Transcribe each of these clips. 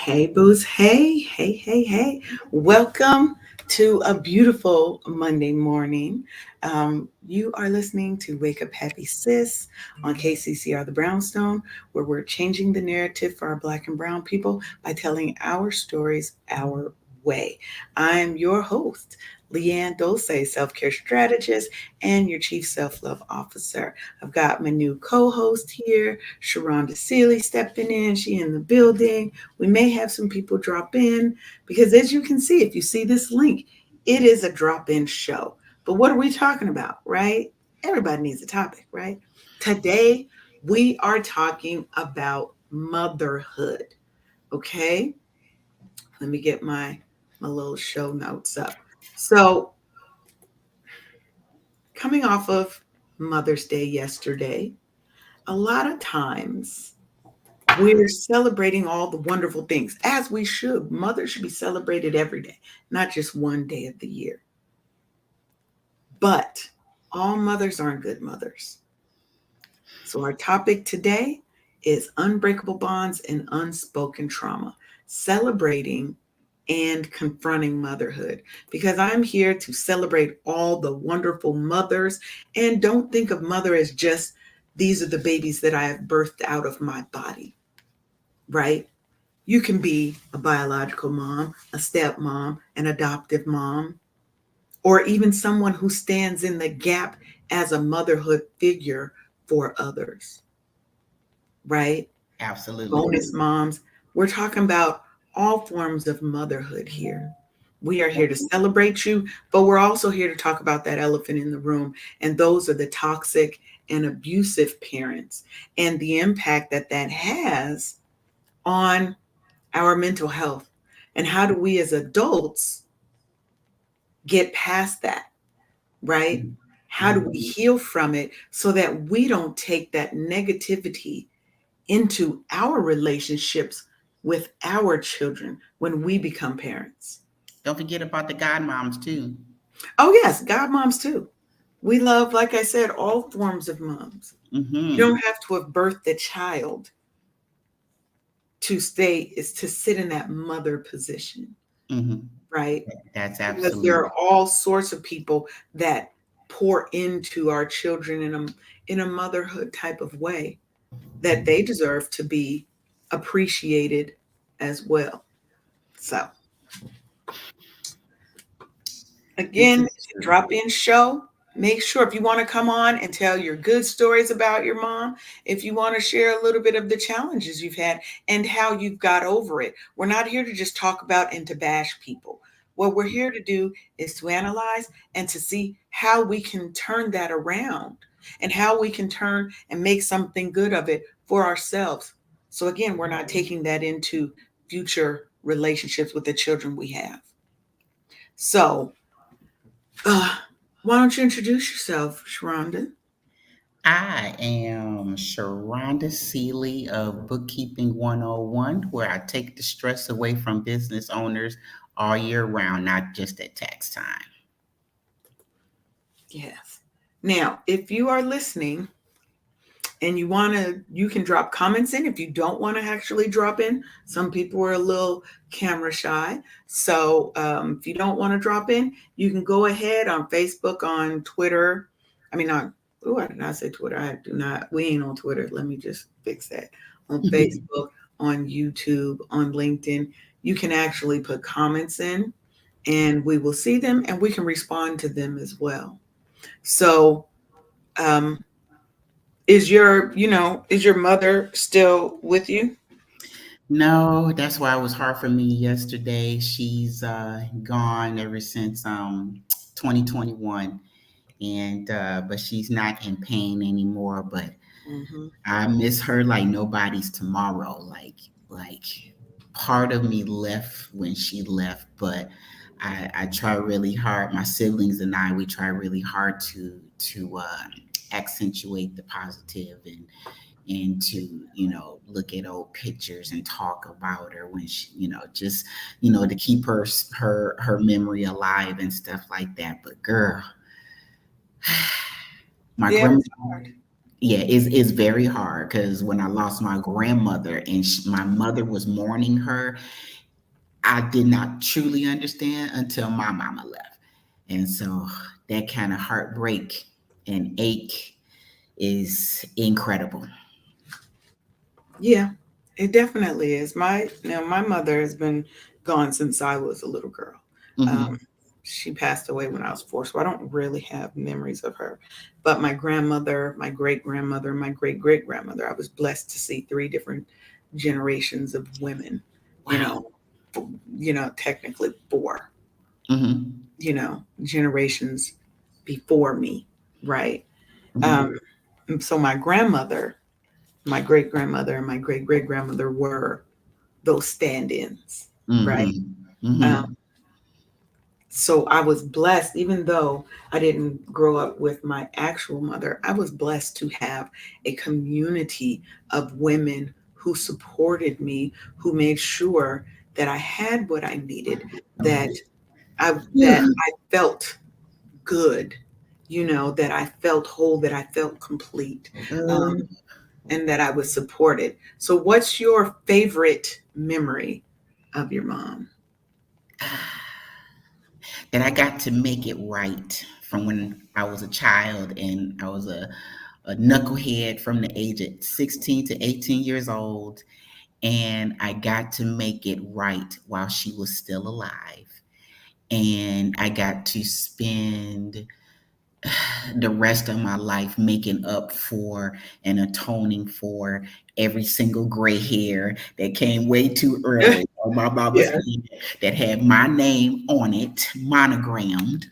Hey, Booze. Hey. Welcome to a beautiful Monday morning. You are listening to Wake Up Happy Sis on KCCR The Brownstone, where we're changing the narrative for our Black and Brown people by telling our stories our way. I am your host, Leanne Dulce, self care strategist and your chief self love officer. I've got my new co host here, Sharonda Seeley, stepping in. She in the building. We may have some people drop in because, as you can see, if you see this link, it is a drop in show. But what are we talking about, right? Everybody needs a topic, right? Today, we are talking about motherhood. Okay. Let me get my little show notes up. So, coming off of Mother's Day yesterday, a lot of times we're celebrating all the wonderful things, as we should. Mothers should be celebrated every day, not just one day of the year. But all mothers aren't good mothers. So, our topic today is unbreakable bonds and unspoken trauma, celebrating and confronting motherhood. Because I'm here to celebrate all the wonderful mothers, and don't think of mother as just these are the babies that I have birthed out of my body, right? You can be a biological mom, a stepmom, an adoptive mom, or even someone who stands in the gap as a motherhood figure for others, right? Absolutely. Bonus moms. We're talking about all forms of motherhood here. We are here to celebrate you, but we're also here to talk about that elephant in the room. And those are the toxic and abusive parents and the impact that that has on our mental health. And how do we as adults get past that, right? How do we heal from it so that we don't take that negativity into our relationships with our children when we become parents? Don't forget about the godmoms too. Oh, yes, God moms too. We love, like I said, all forms of moms. You Mm-hmm. don't have to have birthed a child to stay, is to sit in that mother position, Mm-hmm. right? That's Because there absolutely. are all sorts of people that pour into our children in a motherhood type of way that they deserve to be appreciated as well. So This again, is it's a true. drop in show. Make sure if you want to come on and tell your good stories about your mom, if you want to share a little bit of the challenges you've had and how you've got over it. We're not here to just talk about and to bash people. What we're here to do is to analyze and to see how we can turn that around and how we can turn and make something good of it for ourselves. So, again, we're not taking that into future relationships with the children we have. So, uh, why don't you introduce yourself, Sharonda? I am Sharonda Seeley of Bookkeeping 101, where I take the stress away from business owners all year round, not just at tax time. Yes. Now, if you are listening and you want to, you can drop comments in. If you don't want to actually drop in, some people are a little camera shy. So if you don't want to drop in, you can go ahead on Facebook, on Twitter. I mean, on, oh, I did not say Twitter. I do not, we ain't on Twitter. Let me just fix that. On Facebook, on YouTube, on LinkedIn, you can actually put comments in and we will see them and we can respond to them as well. So, um, is your mother still with you? No, that's why it was hard for me yesterday. She's gone ever since 2021, and but she's not in pain anymore. But Hmm. I miss her like nobody's tomorrow. Like part of me left when she left, but I try really hard. My siblings and I, we try really hard to accentuate the positive and to look at old pictures and talk about her when she just to keep her memory alive and stuff like that. But girl, my Yeah, grandma it's hard. Yeah, it's very hard because when I lost my grandmother and my mother was mourning her, I did not truly understand until my mama left. And so that kind of heartbreak and ache is incredible. Yeah, it definitely is. My mother has been gone since I was a little girl. Um, Hmm. she passed away when I was 4, so I don't really have memories of her. But my grandmother, my great grandmother, my great great grandmother, I was blessed to see 3 different generations of women. You Wow. know, f- technically 4. Hmm. Generations before me, right? Um, Hmm. and so my grandmother, my great grandmother, and my great great grandmother were those stand-ins, right? Hmm. Um, Hmm. so I was blessed, even though I didn't grow up with my actual mother, I was blessed to have a community of women who supported me, who made sure that I had what I needed, that I felt good, that I felt whole, that I felt complete, um, and that I was supported. So, what's your favorite memory of your mom? That I got to make it right from when I was a child and I was a knucklehead from the age of 16 to 18 years old. And I got to make it right while she was still alive. And I got to spend the rest of my life making up for and atoning for every single gray hair that came way too early on my mama's Yeah. head that had my name on it, monogrammed.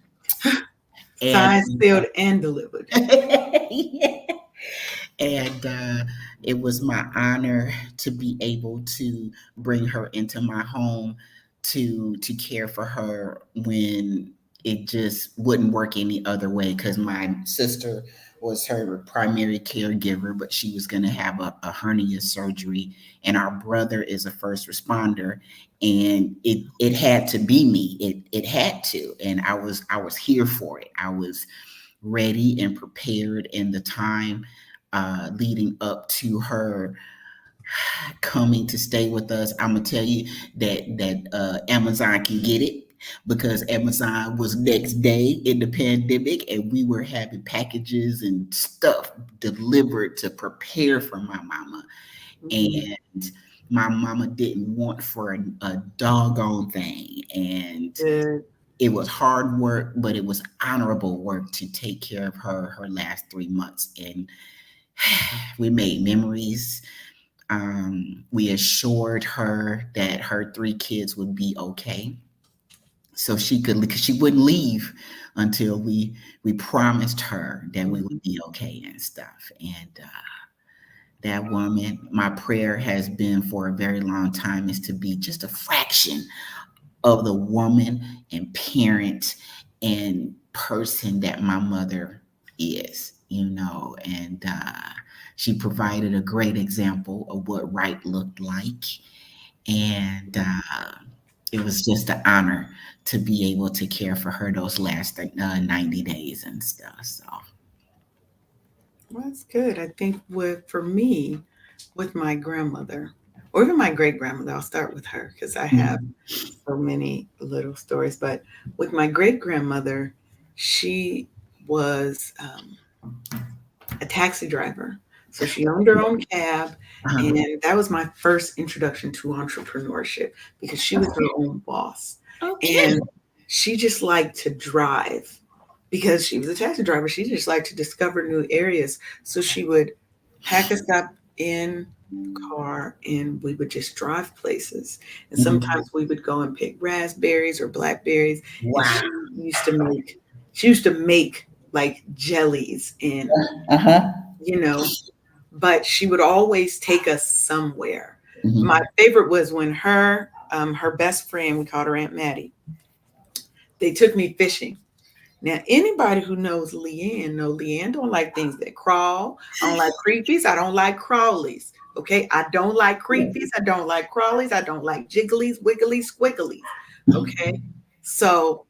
And Signed, sealed, and delivered. yeah. And it was my honor to be able to bring her into my home to care for her when it just wouldn't work any other way because my sister was her primary caregiver, but she was going to have a hernia surgery, and our brother is a first responder, and it had to be me. It had to, and I was here for it. I was ready and prepared in the time leading up to her coming to stay with us. I'm gonna tell you that Amazon can get it because Amazon was next day in the pandemic, and we were having packages and stuff delivered to prepare for my mama. Mhm. And my mama didn't want for a doggone thing, and Good. it was hard work, but it was honorable work to take care of her last 3 months. And we made memories. We assured her that her 3 kids would be okay, so she could, because she wouldn't leave until we promised her that we Mhm. would be okay and stuff. And that woman, my prayer has been for a very long time is to be just a fraction of the woman and parent and person that my mother is, and she provided a great example of what right looked like. And it was just an honor to be able to care for her those last 90 days and stuff. So, Well, that's good. I think for me, with my grandmother, or even my great grandmother, I'll start with her because I have mhm. so many little stories. But with my great grandmother, she was a taxi driver. So she owned her own cab. Uh-huh. And that was my first introduction to entrepreneurship because she was her own boss. Okay. And she just liked to drive because she was a taxi driver. She just liked to discover new areas. So she would pack us up in the car and we would just drive places. And Mhm. sometimes we would go and pick raspberries or blackberries. And Wow. she used to make like jellies and Uh-huh. you know, but she would always take us somewhere. My Mhm. favorite was when her best friend, we called her Aunt Maddie, they took me fishing. Now, anybody who knows Leanne know Leanne don't like things that crawl. I don't like creepies. I don't like crawlies. Okay, I don't like creepies. I don't like crawlies. I don't like jigglies, wigglies, squigglies. Okay, so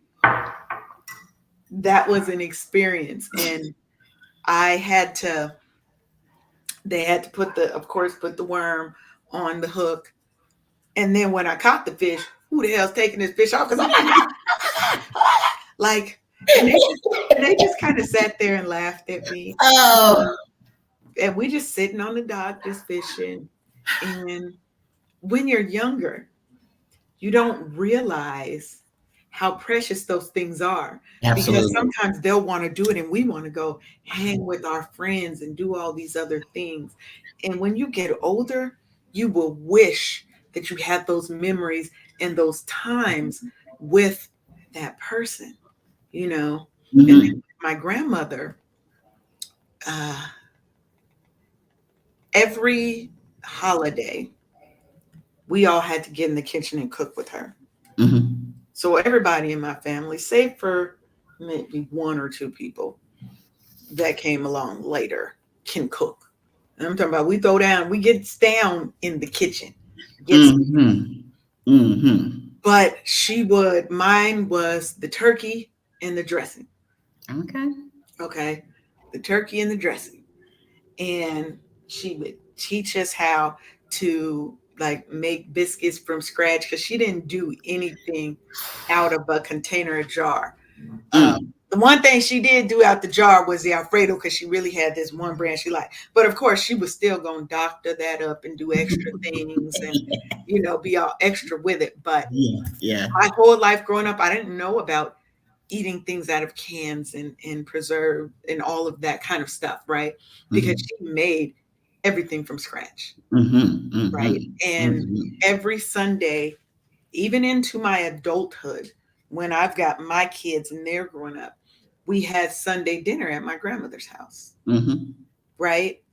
that was an experience, and I had to. They had to put of course, put the worm on the hook. And then when I caught the fish, who the hell's taking this fish off? Because I'm like, and they just kind of sat there and laughed at me. Oh. And we just sitting on the dock, just fishing. And when you're younger, you don't realize how precious those things are, because Absolutely. sometimes they'll want to do it and we want to go hang with our friends and do all these other things. And when you get older, you will wish that you had those memories and those times with that person, you know. And then Mm-hmm. my grandmother, uh, every holiday, we all had to get in the kitchen and cook with her. Mm-hmm. So everybody in my family, save for maybe one or two people that came along later, can cook. And I'm talking about we throw down, we get down in the kitchen. Gets Mm-hmm. Mm-hmm. But mine was the turkey and the dressing. Okay. Okay. The turkey and the dressing. And she would teach us how to like make biscuits from scratch, because she didn't do anything out of a container or jar. Uh, Mm. the one thing she did do out the jar was the Alfredo, because she really had this one brand she liked. But of course, she was still going to doctor that up and do extra things and, be all extra with it. But Yeah. Yeah. my whole life growing up, I didn't know about eating things out of cans and preserved and all of that kind of stuff, right? Because Mm-hmm. she made everything from scratch, Mm-hmm. right? Mm-hmm. And Mm-hmm. every Sunday, even into my adulthood, when I've got my kids and they're growing up, we had Sunday dinner at my grandmother's house, Mm-hmm. right?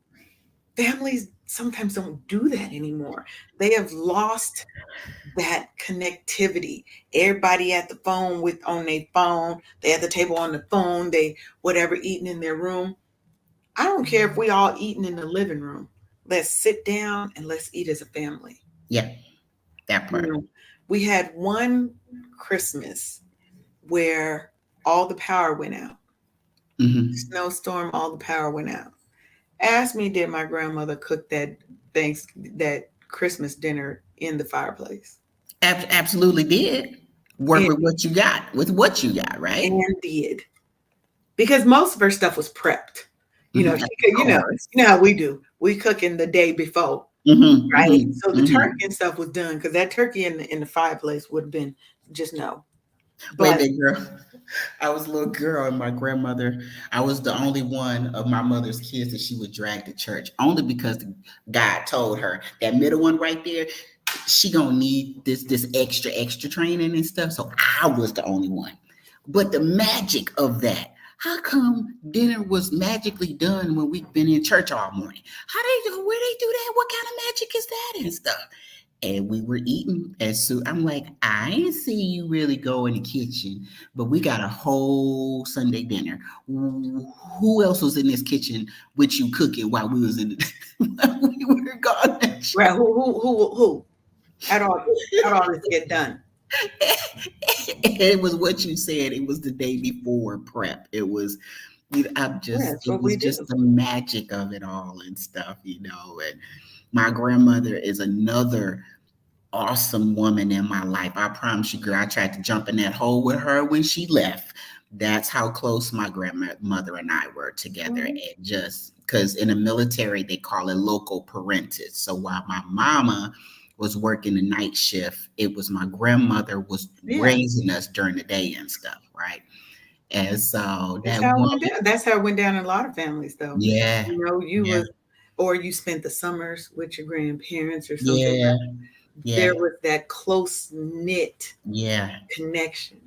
Families sometimes don't do that anymore. They have lost that connectivity. Everybody at the phone with on their phone. They at the table on the phone. They whatever eating in their room. I don't care if we all eating in the living room. Let's sit down and let's eat as a family. Yeah. That You part. know, we had one Christmas where all the power went out. Mm-hmm. Snowstorm, all the power went out. Ask me, did my grandmother cook thanks that Christmas dinner in the fireplace? Absolutely did. Work And, with what you got, with what you got, right? and did, because most of her stuff was prepped. Mm-hmm. She Of could, course. how we do. We cook in the day before, Mm-hmm. right? Mm-hmm. So the Mm-hmm. turkey and stuff was done, because that turkey in the fireplace would have been just no. Wait a But minute, girl. I was a little girl, and my grandmother, I was the only one of my mother's kids that she would drag to church, only because God told her that middle one right there, she gonna need this extra training and stuff. So I was the only one. But the magic of that, how come dinner was magically done when we've been in church all morning? How they do? Where they do that? What kind of magic is that and stuff? And we were eating, and so I'm like, I didn't see you really go in the kitchen, but we got a whole Sunday dinner. Who else was in this kitchen with you cooking while we was in the, while we were gone to right, church? who? How do all this get done? It was what you said. It was the day before prep. It was, I'm Yeah, just, that's it what we was do. just the magic of it all and stuff. And my grandmother is another awesome woman in my life. I promise you, girl, I tried to jump in that hole with her when she left. That's how close my grandmother and I were together. Mhm. And just because in the military, they call it local parentage. So while my mama was working the night shift, it was my grandmother was Yeah, raising us during the day and stuff, right? And so that's that how it one, went down. That's how it went down in a lot of families, though. yeah, You yeah, was, or you spent the summers with your grandparents or something. yeah, There yeah, was that close knit yeah. connection.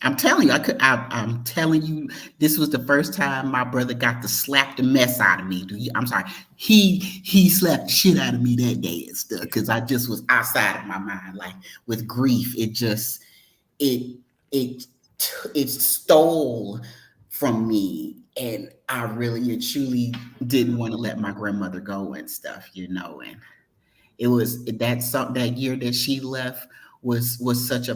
I'm telling you, I'm telling you, this was the first time my brother got to slap the mess out of me. I'm sorry, he slapped the shit out of me that day and stuff because I just was outside of my mind, like with grief. It just it it it stole from me, and I really and truly didn't want to let my grandmother go and stuff. And it was that year that she left was such a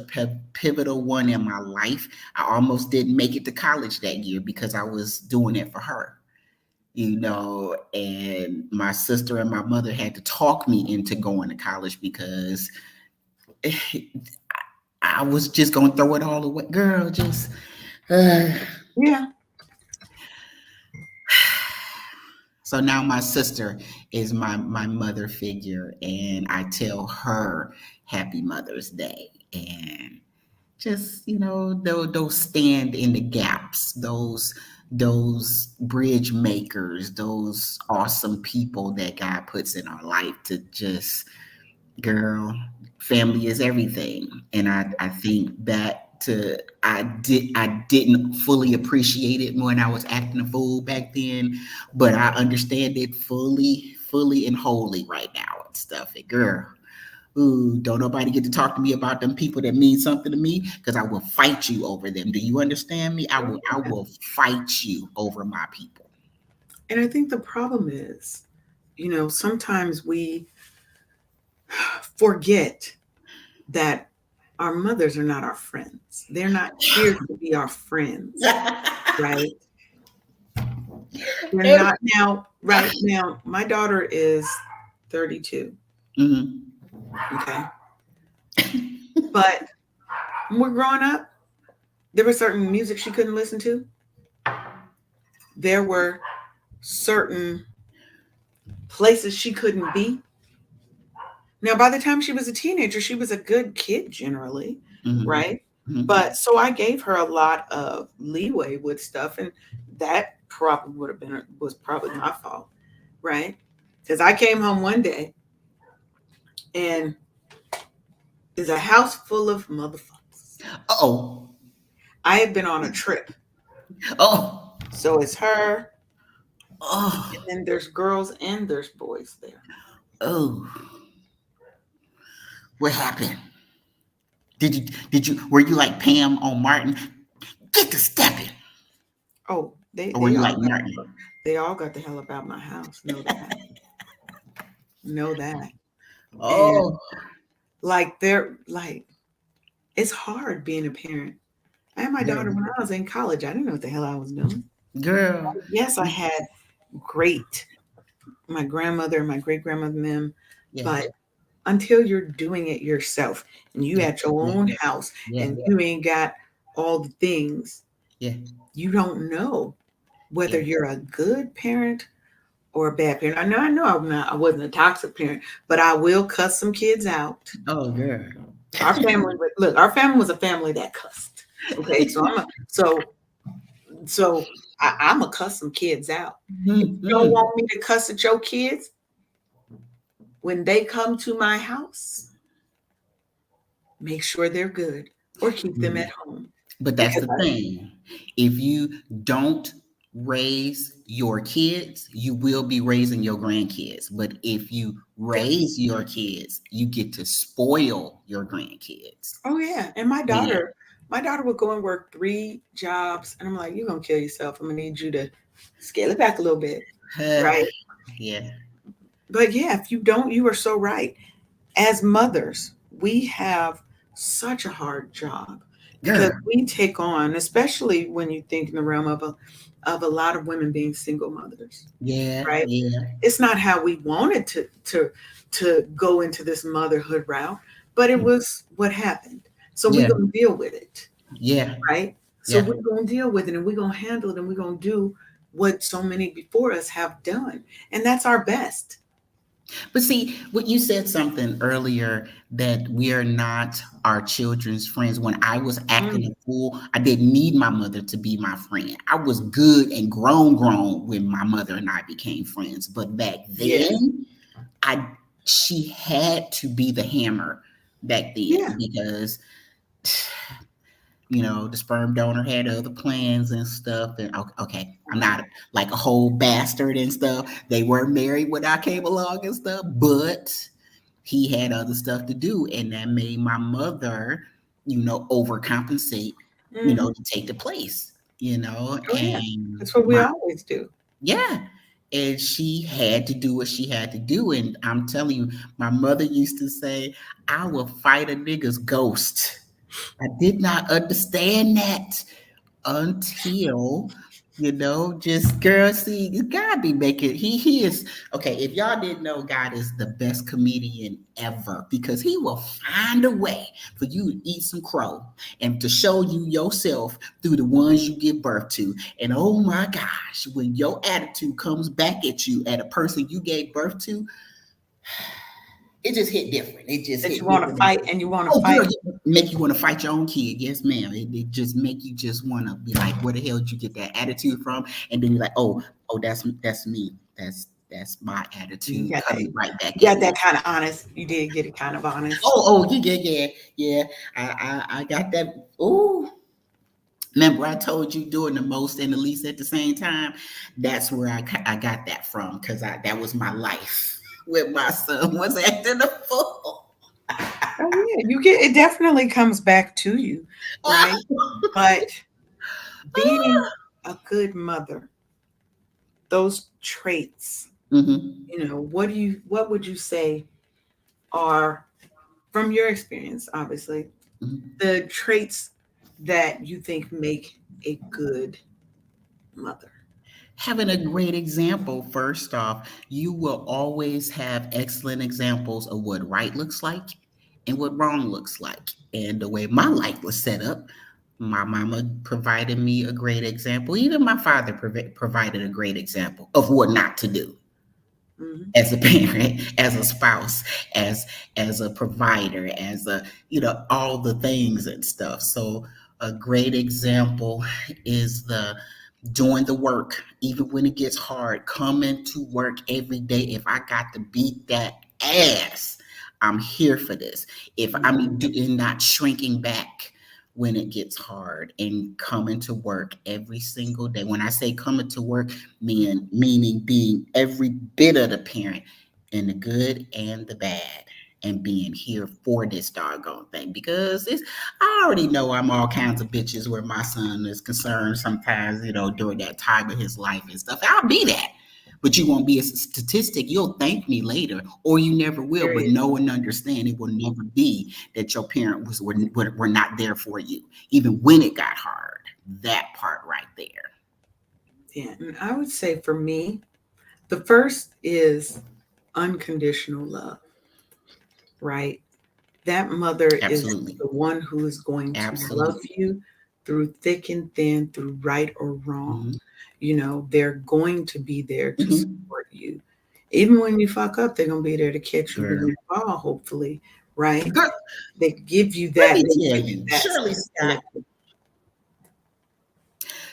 pivotal one in my life. I almost didn't make it to college that year because I was doing it for her. and my sister and my mother had to talk me into going to college because I was just gonna throw it all away. Girl, just uh. Yeah. So now my sister is my mother figure, and I tell her Happy Mother's Day, and just those stand in the gaps, those bridge makers, those awesome people that God puts in our life to just, girl, family is everything. And I think that I didn't fully appreciate it when I was acting a fool back then, but I understand it fully and wholly right now and stuff. And girl, ooh, don't nobody get to talk to me about them people that mean something to me, because I will fight you over them. Do you understand me? I will fight you over my people. And I think the problem is, sometimes we forget that our mothers are not our friends. They're not here to be our friends, right? They're not now, right now. My daughter is 32. Mhm. Okay. But when we're growing up, there was certain music she couldn't listen to. There were certain places she couldn't be. Now, by the time she was a teenager, she was a good kid generally, Mhm. right? Mhm. But so I gave her a lot of leeway with stuff, and that probably would have been was probably my fault, right? Because I came home one day and there's a house full of motherfuckers. Uh-oh. I had been on a trip, Oh. so it's her, Oh. and then there's girls and there's boys there. Oh. What happened? Were you like Pam on Martin? Get to stepping. Oh, they Or were they you all like got Martin? they all got the hell about my house. Know that, and Oh, like they're like it's hard being a parent. I had my daughter girl. when I was in college. I didn't know what the hell I was doing. Girl. Yes, I had great my grandmother and my great grandmother and them, Yeah. but until you're doing it yourself and you Yeah. at your Yeah. own house Yeah. and you ain't got all the things, Yeah. you don't know Yeah. whether you're a good parent or a bad parent. I know I wasn't a toxic parent, but I will cuss some kids out. Oh, girl. Our family was a family that cussed. Okay, so I'm a cuss some kids out. If you don't Mhm. want me to cuss at your kids when they come to my house, make sure they're good or keep them at Mhm. home. But that's Because the thing. If you don't raise your kids, you will be raising your grandkids. But if you raise your kids, you get to spoil your grandkids. oh yeah, and Yeah. my daughter would go and work 3 jobs, and I'm like, you're gonna kill yourself. I'm gonna need you to scale it back a little bit, right? Yeah. But yeah, if you don't, you are so right. As mothers, we have such a hard job because Girl. we take on, especially when you think in the realm of a lot of women being single mothers, Yeah. right? Yeah. It's not how we wanted to go into this motherhood route, but it was what happened. So we're Yeah. gonna deal with it, Yeah. right? So Yeah. we're gonna deal with it and we're gonna handle it and we're gonna do what so many before us have done. And that's our best. But see, what you said something earlier, that we are not our children's friends. When I was acting Mm, a fool, I didn't need my mother to be my friend. I was good and grown when my mother and I became friends. But back yes. then, I she had to be the hammer back Yeah. then, because the sperm donor had other plans and stuff. And okay, I'm Right. not like a whole bastard and stuff. They were married when I came along and stuff, but he had other stuff to do. And that made my mother, overcompensate, Hmm. to take the place, Oh yeah. and That's what we my, always do. yeah. And she had to do what she had to do. And I'm telling you, my mother used to say, I will fight a nigga's ghost. I did not understand that until, Just girl, see, God be making he is okay. If y'all didn't know, God is the best comedian ever because he will find a way for you to eat some crow and to show you yourself through the ones you give birth to. And oh my gosh, when your attitude comes back at you at a person you gave birth to, it just hit different. It just That you hit want to different. fight and you want to Oh, girl, fight. it make you want to fight your own kid. Yes, ma'am. It just make you just want to be like, where the hell did you get that attitude from? And then you're like, oh, that's me. That's my You attitude got that. coming right back You at got me. that kind of honest. You did get it kind of honest. Yeah. I got that. Oh, remember I told you doing the most and the least at the same time. That's where I got that from because that was my life when my son was acting a fool. Oh yeah, you get it. Definitely comes back to you, right? But being a good mother, those traits, Hmm. what would you say are, from your experience, obviously, Hmm. the traits that you think make a good mother? Having a great example, first off, you will always have excellent examples of what right looks like and what wrong looks like. And the way my life was set up, my mama provided me a great example. Even my father provided a great example of what not to do Hmm. as a parent, as a spouse, as a provider, as a all the things and stuff. So a great example is the doing the work, even when it gets hard, coming to work every day. If I got to beat that ass, I'm here for this. If I'm doing not shrinking back when it gets hard and coming to work every single day. When I say coming to work, meaning being every bit of the parent in the good and the bad. And being here for this doggone thing because I already know I'm all kinds of bitches where my son is concerned sometimes, during that time of his life and stuff. I'll be that. But you won't be a statistic. You'll thank me later, or you never will. But Period. know and understand it will never be that your parent were not there for you, even when it got hard. That part right there. Yeah, and I would say for me, the first is unconditional love, right? That mother is Absolutely. the one who is going to love Absolutely. you through thick and thin, through right or wrong. Hmm. They're going to be there to Hmm. support you. Even when you fuck up, they're going to be there to catch you when Girl. you fall, hopefully, right? Girl, They give you let that, me they tell give you you, that stability.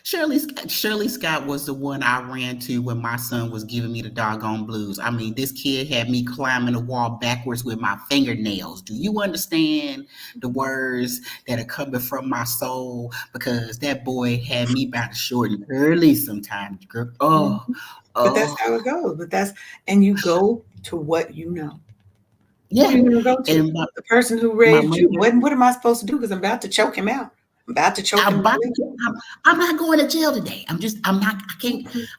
Shirley Scott was the one I ran to when my son was giving me the doggone blues. I mean, this kid had me climbing the wall backwards with my fingernails. Do you understand the words that are coming from my soul? Because that boy had me by the short and early sometimes, girl. Mhm. But that's Oh, how it goes. And you go to what you know. Who are yeah. you going to go to? And The person who my raised you. mother, What am I supposed to do? Because I'm about to choke him out. I'm about to choke I'm him about away. to, I'm not going to jail today. I'm not,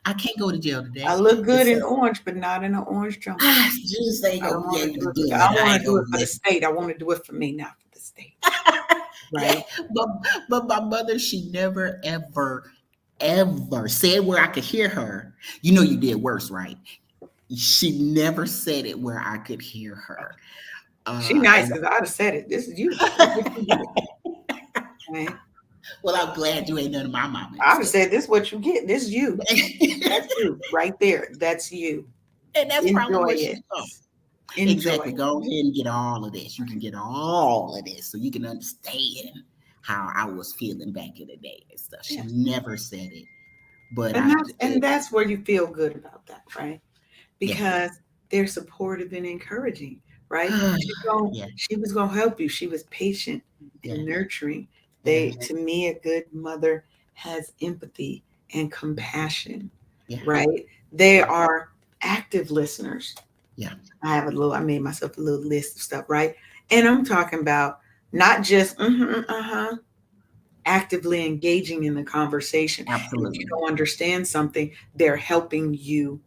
I can't go to jail I today. look And good so in orange, but not in an orange jumper. Jesus ain't I gonna don't be want to able do to it for do that. it. I I want ain't to do gonna it for the let. state. I want to do it for me, not for the state. Yeah, Right? but my mother, she never ever said where I could hear her. You know, you did worse, right? She never said it where I could hear her. She nice And because I'd have said it. This is you. This is what you get. Right? well, I'm glad you ain't none of my mama I'd have said said this is what you get. This is you. That's it. you. Right there. That's you. And that's probably Enjoy where it. she's from. Enjoy Exactly. it. Go ahead and get all of this. You can get all of this so you can understand how I was feeling back in the day and stuff. She Yeah. never said it, but And that's where you feel good about that, right? yeah, Because they're supportive and encouraging, right? yeah, She was gonna help you. She was patient yeah, and nurturing. yeah, To me, a good mother has empathy and compassion, yeah, right? They yeah, are active listeners. yeah. I made myself a little list of stuff, right? And I'm talking about not just actively engaging in the conversation. And if you Absolutely. don't understand something, they're helping you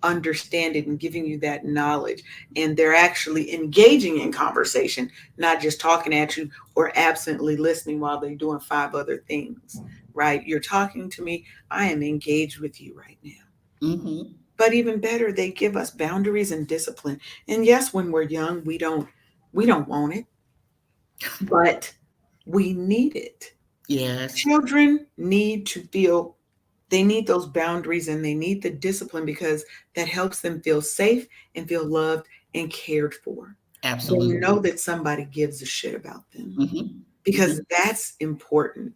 understand it and giving you that knowledge. And they're actually engaging in conversation, not just talking at you or absently listening while they're doing five other things. right? You're talking to me. I am engaged with you right now. Mm-hmm. But even better, they give us boundaries and discipline. And yes, when we're young, we don't want it, but we need it. Yes, Children need to feel, they need those boundaries and they need the discipline because that helps them feel safe and feel loved and cared for. They know absolutely. that somebody gives a shit about them Mm-hmm. because Mm-hmm. that's important.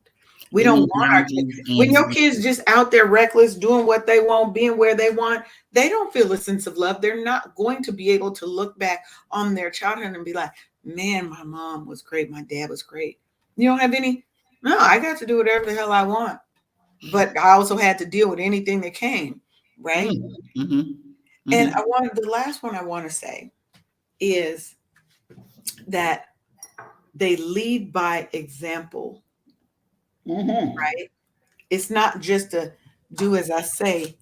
We They don't need want our kids. boundaries When and your kids just out there reckless, doing what they want, being where they want, they don't feel a sense of love. They're not going to be able to look back on their childhood and be like, man, my mom was great. My dad was great. You don't have any, no, I got to do whatever the hell I want. But I also had to deal with anything that came, right? mm-hmm. And Mm-hmm. the last one I want to say is that they lead by example, Mm-hmm. right? It's not just a do as I say,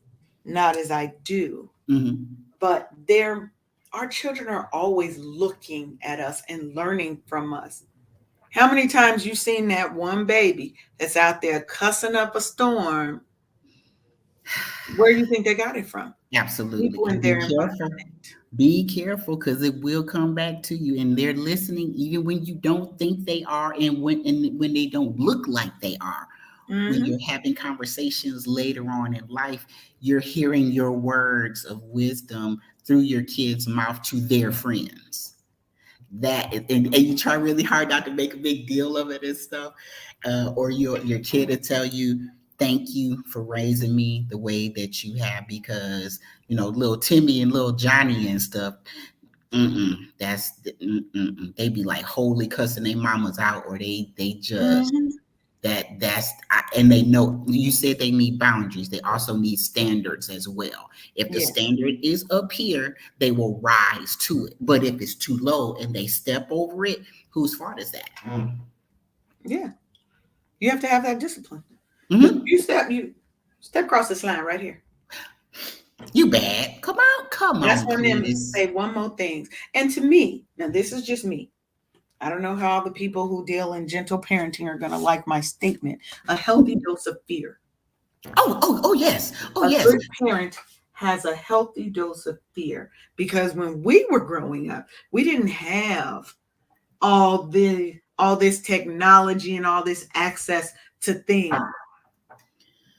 not as I do, Mm-hmm. but our children are always looking at us and learning from us. How many times you seen that one baby that's out there cussing up a storm? Where do you think they got it from? Absolutely. People in And be their careful. environment. Be careful because it will come back to you. And they're listening even when you don't think they are and when they don't look like they are. When Hmm. you're having conversations later on in life, you're hearing your words of wisdom through your kid's mouth to their friends. And you try really hard not to make a big deal of it and stuff, or your kid will tell you thank you for raising me the way that you have because little Timmy and little Johnny and stuff. They be like holy cussing their mamas out, or they just Hmm. and they know you said they need boundaries. They also need standards as well. If the Yes. standard is up here, they will rise to it. But if it's too low and they step over it, whose fault is that? Yeah. You have to have that discipline. Because Mm-hmm. you step across this line right here. You bad. Come That's on, when them Chris. say one more thing. And to me, now this is just me. I don't know how the people who deal in gentle parenting are gonna like my statement. A healthy dose of fear. Oh yes. Oh A yes. good parent has a healthy dose of fear because when we were growing up, we didn't have all this technology and all this access to things. Girl.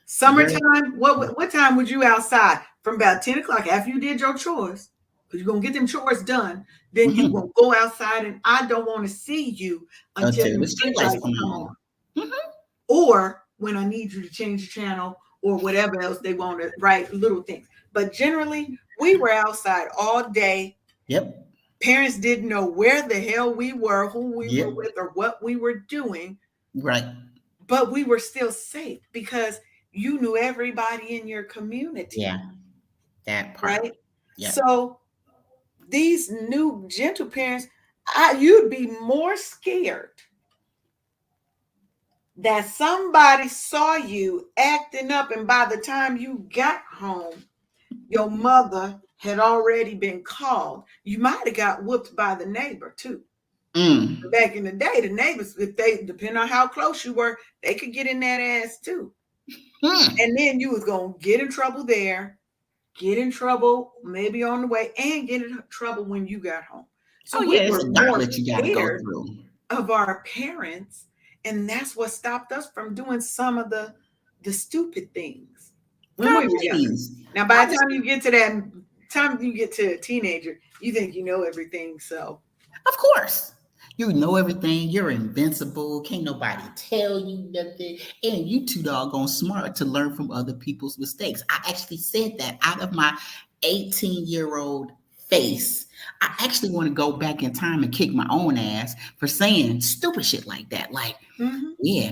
Summertime, what time would you outside? From about 10 o'clock after you did your chores, because you're gonna get them chores done. Then you Mm-hmm. gonna go outside and I don't want to see you until Until the the street streetlights lights come come on. on. Mm-hmm. Or when I need you to change the channel or whatever else they want to write little things. But generally, we were outside all day. Yep. Parents didn't know where the hell we were, who we were Yep. with, or what we were doing, Right. but we were still safe because you knew everybody in your community, Yeah. That part. right? Yep. So these new gentle parents, you'd be more scared that somebody saw you acting up, and by the time you got home, your mother had already been called. You might have got whooped by the neighbor too. Mm. Back in the day, the neighbors, if they depend on how close you were, they could get in that ass too. Mm. And then you was gonna get in trouble there, get in trouble maybe on the way, and get in trouble when you got home. So Oh we yeah, it's were a more gauntlet you got to go scared through. of our parents, and that's what stopped us from doing some of the stupid things when Girl, we were younger. please. Now, by I the was, time you get to a teenager, you think you know everything. So of course. You know everything. You're invincible. Can't nobody tell you nothing. And you too doggone smart to learn from other people's mistakes. I actually said that out of my 18-year-old face. I actually want to go back in time and kick my own ass for saying stupid shit like that. Like, mhm. yeah,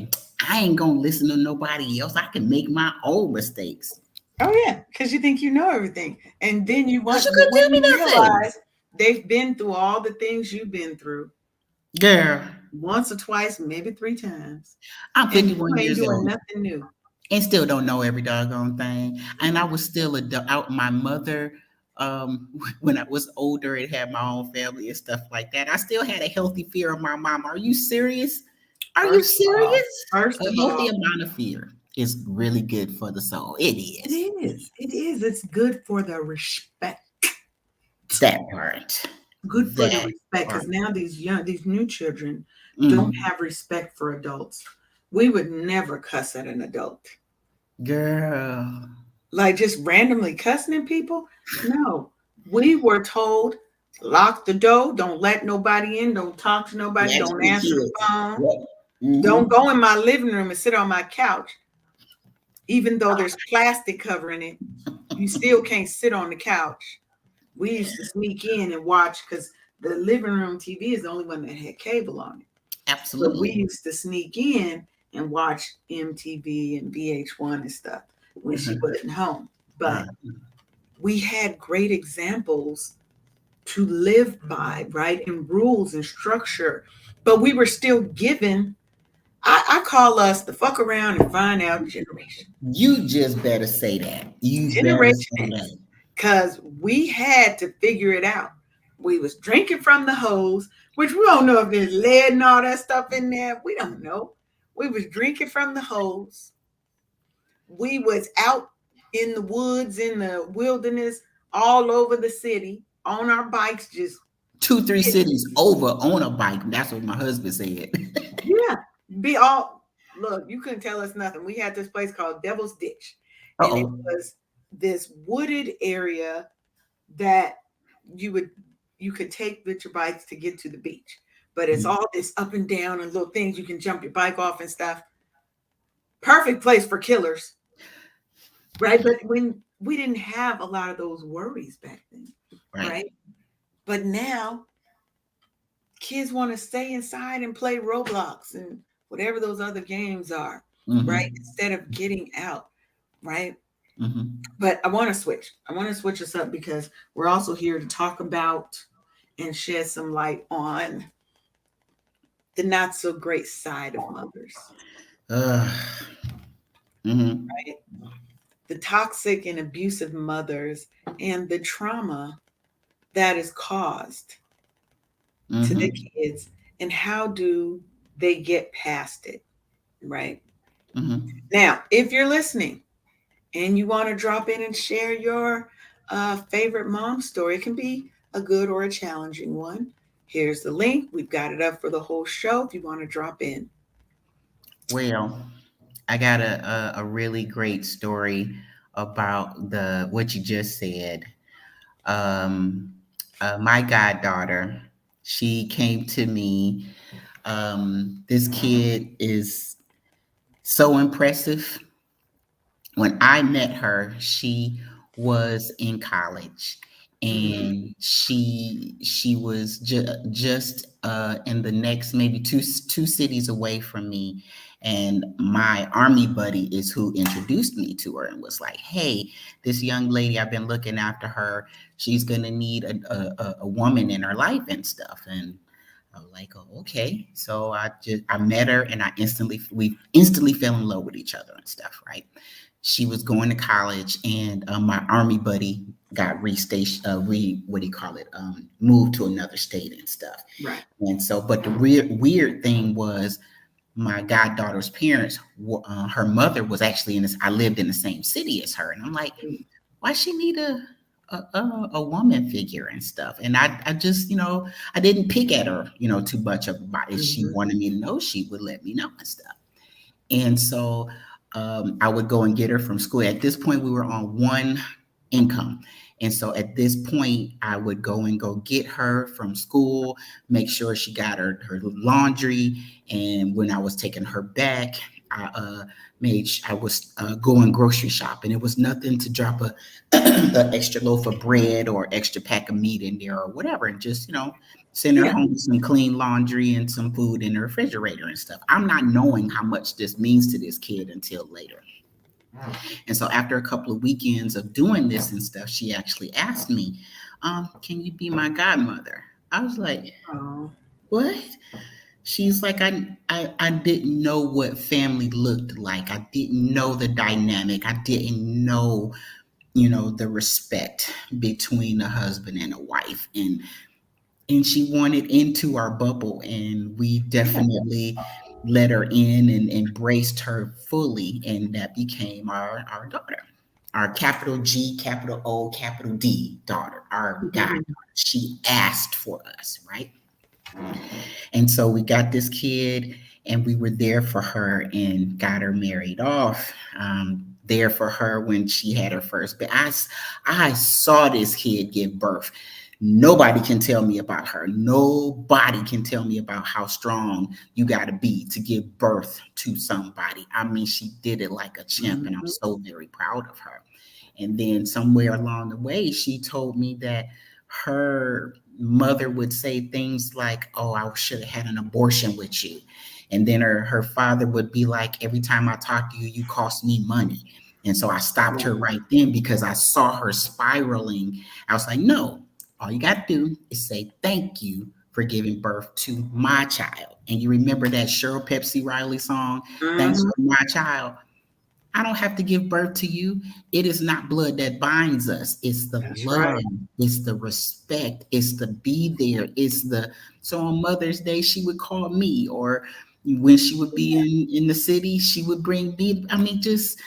I ain't gonna listen to nobody else. I can make my own mistakes. Oh yeah, because you think you know everything, and then Cause you couldn't when tell me you nothing. realize they've been through all the things you've been through Girl, once or twice, maybe three times, I'm and you 51 ain't years doing old nothing new. and still don't know every doggone thing. And I was still out my mother when I was older and had my own family and stuff like that. I still had a healthy fear of my mom. Are you serious? Are you First of all, serious? first A of healthy all, amount of fear. is really good for the soul. It It is. is. It is. It's good for the respect. That part. Good for the That respect, part. because now these new children don't Mm. have respect for adults. We would never cuss at an adult. Girl. Like just randomly cussing at people. No. We were told lock the door, don't let nobody in, don't talk to nobody, don't Actually, answer the kids. phone, Yep. Hmm. don't go in my living room and sit on my couch. Even though there's plastic covering it, you still can't sit on the couch. We used to sneak in and watch because the living room TV is the only one that had cable on it. But we Absolutely. used to sneak in and watch MTV and VH1 and stuff when she Mhm. wasn't home. But Right. we had great examples to live by, right? And rules and structure. But we were still given, I call us the fuck around and find out generation. You just better say that. You better Generation say X. that. Because we had to figure it out. We was drinking from the hose, which we don't know if there's lead and all that stuff in there. We don't know. We was drinking from the hose. We was out in the woods, in the wilderness, all over the city on our bikes, just Two, three getting, cities over on a bike. That's what my husband said. yeah, be all, look, you couldn't tell us nothing. We had this place called Devil's Ditch, Uh and it oh. was this wooded area that you would you could take with your bikes to get to the beach. But it's all this up and down and little things you can jump your bike off and stuff. Perfect place for killers, right? But when we didn't have a lot of those worries back then, Right. right? But now kids want to stay inside and play Roblox and whatever those other games are, right? Mm-hmm. Instead of getting out, right? Mm-hmm. But I want to switch. I want to switch us up because we're also here to talk about and shed some light on the not so great side of mothers, Uh, mm-hmm. right? The toxic and abusive mothers and the trauma that is caused to the Mm-hmm. kids, and how do they get past it, right? Mm-hmm. Now, if you're listening and you want to drop in and share your favorite mom story, it can be a good or a challenging one. Here's the link. We've got it up for the whole show if you want to drop in. Well, I got a really great story about the what you just said. Um, my goddaughter, she came to me. This kid is so impressive. When I met her, she was in college, Mhm. and she was just in the next maybe two cities away from me. And my army buddy is who introduced me to her and was like, "Hey, this young lady, I've been looking after her. She's gonna need a woman in her life and stuff." And I was like, "Oh, okay." So I met her, and we instantly fell in love with each other and stuff, right? She was going to college, and my army buddy got restationed, what do you call it? Moved to another state and stuff. Right. And so, but the weird thing was, my goddaughter's parents, her mother was actually in this. I lived in the same city as her, and I'm like, why she need a woman figure and stuff? And I just, I didn't pick at her, too much about it. If she Mhm. wanted me to know, she would let me know and stuff. And so I would go and get her from school. At this point, we were on one income. And so at this point, I would go get her from school, make sure she got her laundry. And when I was taking her back, I was going grocery shopping. It was nothing to drop an extra loaf of bread or extra pack of meat in there or whatever. And just, send her Yeah. home with some clean laundry and some food in the refrigerator and stuff. I'm not knowing how much this means to this kid until later. And so after a couple of weekends of doing this and stuff, she actually asked me, can you be my godmother? I was like, Oh, what? She's like, I didn't know what family looked like. I didn't know the dynamic. I didn't know, the respect between a husband and a wife. And she wanted into our bubble, and we yeah. definitely let her in and embraced her fully, and that became our daughter, our capital G, capital O, capital D daughter, our goddaughter. She asked for us, right? And so we got this kid, and we were there for her and got her married off. There for her when she had her first. But I saw this kid give birth. Nobody can tell me about her. Nobody can tell me about how strong you got to be to give birth to somebody. I mean, she did it like a champ, and I'm Mhm. so very proud of her. And then somewhere along the way, she told me that her mother would say things like, "Oh, I should have had an abortion with you." And then her father would be like, "Every time I talk to you, you cost me money." And so I stopped her Wow. right then because I saw her spiraling. I was like, "No, all you got to do is say thank you for giving birth to my child." And you remember that Cheryl Pepsi Riley song, "Thanks Mhm. for my child." I don't have to give birth to you. It is not blood that binds us. It's the That's love. right. It's the respect. It's the be there. It's the so on Mother's Day she would call me, or when she would be in the city, she would bring me. I mean, just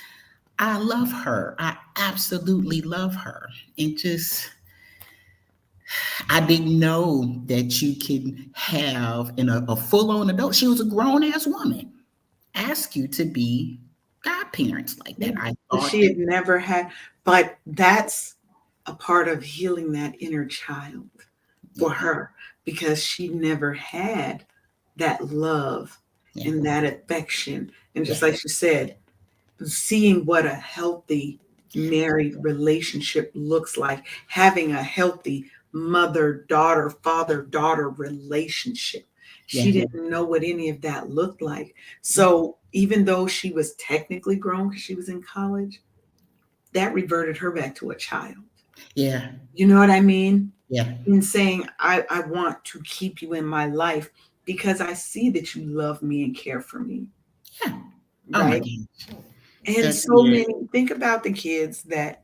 I love her. I absolutely love her. And just I didn't know that you can have in a full on adult. She was a grown ass woman. Ask you to be godparents like that. Yeah. I But thought she that. had never had, but that's a part of healing that inner child for Yeah, her because she never had that love yeah, and that affection. And yeah, just like she said, seeing what a healthy married relationship looks like, having a healthy mother daughter, father daughter relationship. She yeah, didn't know what any of that looked like. So even though she was technically grown because she was in college, that reverted her back to a child. yeah, You know what I mean? yeah, In saying, I want to keep you in my life because I see that you love me and care for me, yeah. Oh my right? gosh. And so Yeah, many, think about the kids that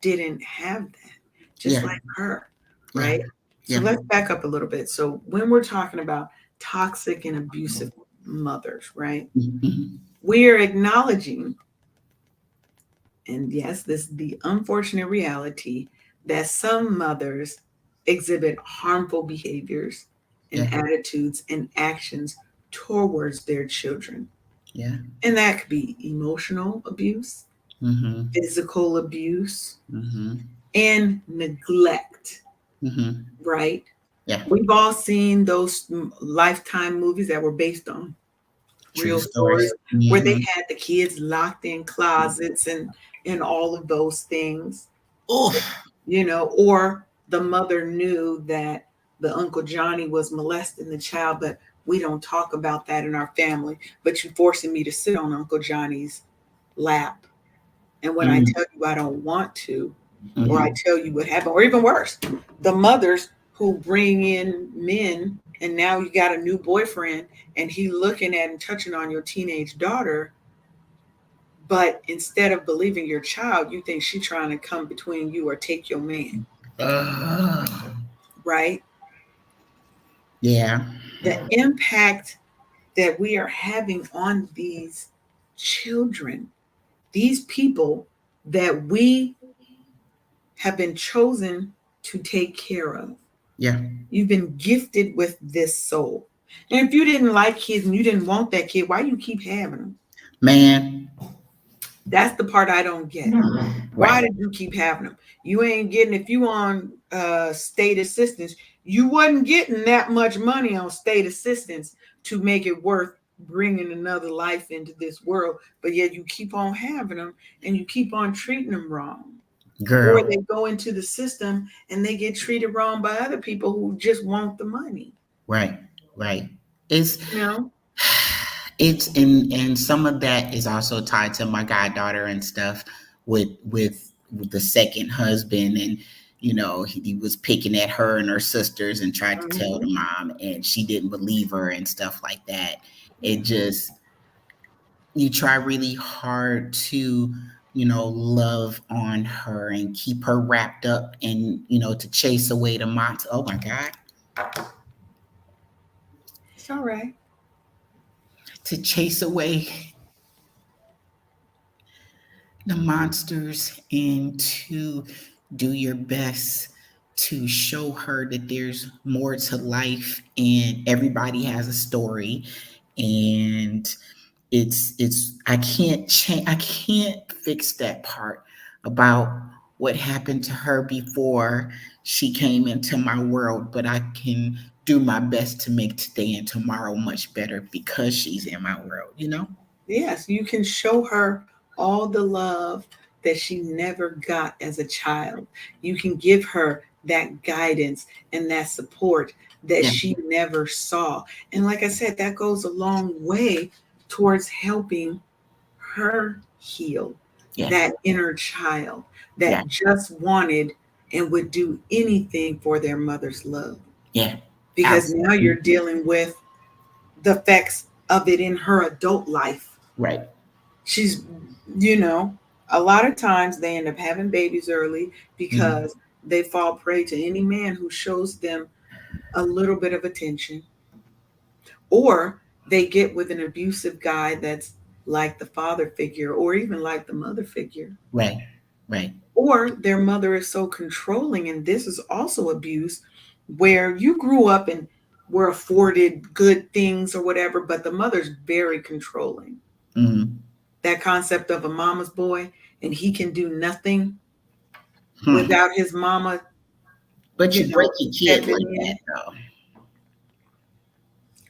didn't have that, just yeah, like her, yeah, right? So yeah. let's back up a little bit. So when we're talking about toxic and abusive mothers, right? Mhm. We are acknowledging, and yes, this is the unfortunate reality, that some mothers exhibit harmful behaviors and Yeah, attitudes and actions towards their children. yeah. And that could be emotional abuse, Mm-hmm. physical abuse, Mm-hmm. and neglect, Mm-hmm. right? Yeah. We've all seen those Lifetime movies that were based on True real story. stories where they Mm-hmm. had the kids locked in closets and all of those things, Oof. or the mother knew that the Uncle Johnny was molesting the child, but we don't talk about that in our family. But you forcing me to sit on Uncle Johnny's lap. And when I Mm-hmm. tell you I don't want to, or I Mm-hmm. tell you what happened, or even worse, the mothers who bring in men and now you got a new boyfriend and he looking at and touching on your teenage daughter, but instead of believing your child, you think she's trying to come between you or take your man, Uh, right? yeah. The impact that we are having on these children, these people that we have been chosen to take care of. Yeah. You've been gifted with this soul. And if you didn't like kids and you didn't want that kid, why you keep having them? Man. That's the part I don't get. Why Right. did you keep having them? You ain't getting, if you on state assistance, you wasn't getting that much money on state assistance to make it worth bringing another life into this world. But yet you keep on having them and you keep on treating them wrong. Or Girl. they go into the system and they get treated wrong by other people who just want the money. Right. Right. It's You know? it's and some of that is also tied to my goddaughter and stuff with the second husband, and he was picking at her and her sisters and tried to tell Mhm. the mom, and she didn't believe her and stuff like that. It just you try really hard to love on her and keep her wrapped up, and to chase away the monster. Oh my god. It's all right. to chase away the monsters and to do your best to show her that there's more to life and everybody has a story, and it's I can't fix that part about what happened to her before she came into my world, but I can do my best to make today and tomorrow much better because she's in my world, you know? Yes, you can show her all the love that she never got as a child. You can give her that guidance and that support that Yeah, she never saw. And like I said, that goes a long way towards helping her heal yeah, that inner child yeah, that just wanted and would do anything for their mother's love. yeah. Because now you're Absolutely. dealing with the effects of it in her adult life. Right. She's, you know, a lot of times they end up having babies early Mhm. because they fall prey to any man who shows them a little bit of attention, or they get with an abusive guy that's like the father figure or even like the mother figure, Right. Right. or their mother is so controlling, and this is also abuse, where you grew up and were afforded good things or whatever, but the mother's very controlling. Mhm. That concept of a mama's boy, and he can do nothing Hmm. without his mama, But you break your kid stepping like in. that, though.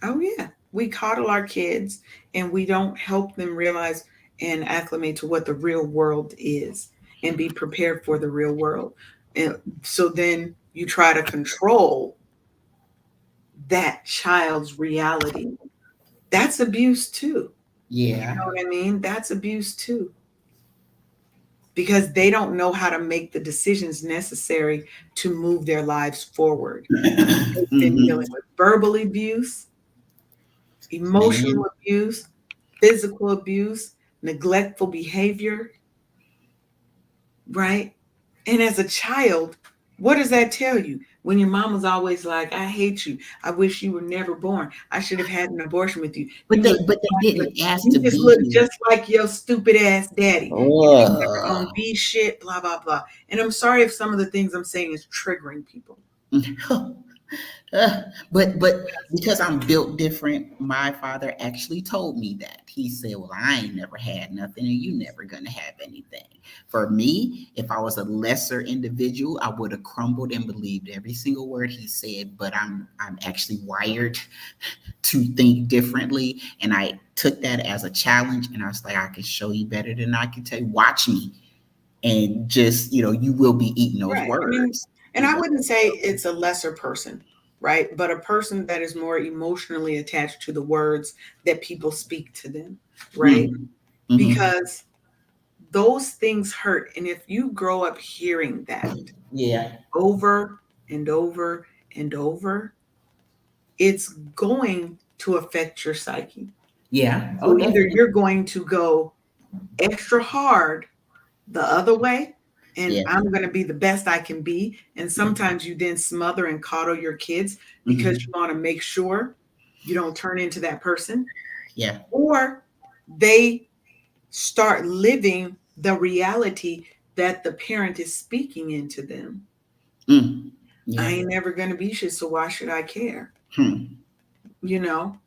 Oh yeah, we coddle our kids and we don't help them realize and acclimate to what the real world is and be prepared for the real world. And so then you try to control that child's reality. That's abuse too. You Yeah. know what I mean? That's abuse too, because they don't know how to make the decisions necessary to move their lives forward. They've been Hmm. dealing with verbal abuse, emotional Man. abuse, physical abuse, neglectful behavior, right? And as a child, what does that tell you? When your mom was always like, I hate you. I wish you were never born. I should have had an abortion with you. But You look they just like didn't ask you to just be look here. just like your stupid ass daddy. You ain't never gonna Ugh. be shit, blah blah blah. And I'm sorry if some of the things I'm saying is triggering people. Uh, but because I'm built different, my father actually told me that. He said, "Well, I ain't never had nothing, and you never gonna have anything." For me, if I was a lesser individual, I would have crumbled and believed every single word he said. But I'm actually wired to think differently, and I took that as a challenge. And I was like, I can show you better than I can tell you. Watch me, and just you will be eating those Right. I mean, words. and I wouldn't say it's a lesser person, right? But a person that is more emotionally attached to the words that people speak to them, right? Mm, hmm. Because those things hurt. And if you grow up hearing that Yeah. over and over and over, it's going to affect your psyche. Yeah. Oh, So either definitely. you're going to go extra hard the other way, and Yeah. I'm going to be the best I can be. And sometimes you then smother and coddle your kids because Hmm. you want to make sure you don't turn into that person, Yeah. or they start living the reality that the parent is speaking into them. Mm. I Yeah. ain't never going to be shit, so why should I care? Hmm. You know?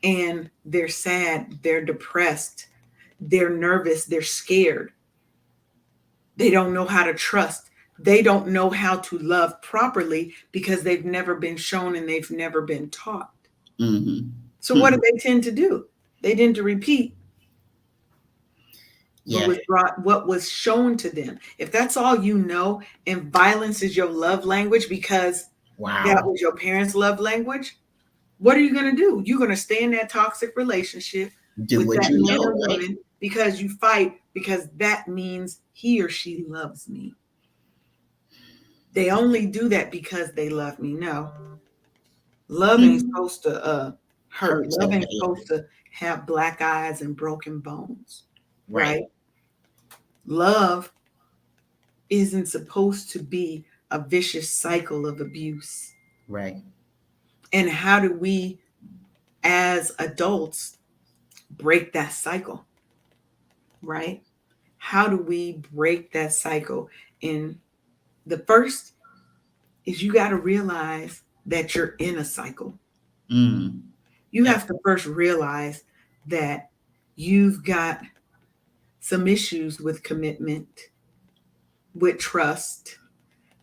And they're sad, they're depressed, they're nervous, they're scared. They don't know how to trust. They don't know how to love properly because they've never been shown and they've never been taught. Hmm. So what Hmm. do they tend to do? They tend to repeat what Yeah. was brought, what was shown to them. If that's all you know, and violence is your love language because that Wow. was your parents' love language, what are you going to do? You're going to stay in that toxic relationship Do with what that you man know, or right? woman because you fight because that means he or she loves me. They only do that because they love me. No, love ain't Hmm. supposed to hurt. Hurts Love like ain't that. supposed to have black eyes and broken bones, Right. right? Love isn't supposed to be a vicious cycle of abuse. Right. And how do we, as adults, break that cycle, right? How do we break that cycle? And the first is you got to realize that you're in a cycle. Mm. You Yep. have to first realize that you've got some issues with commitment, with trust,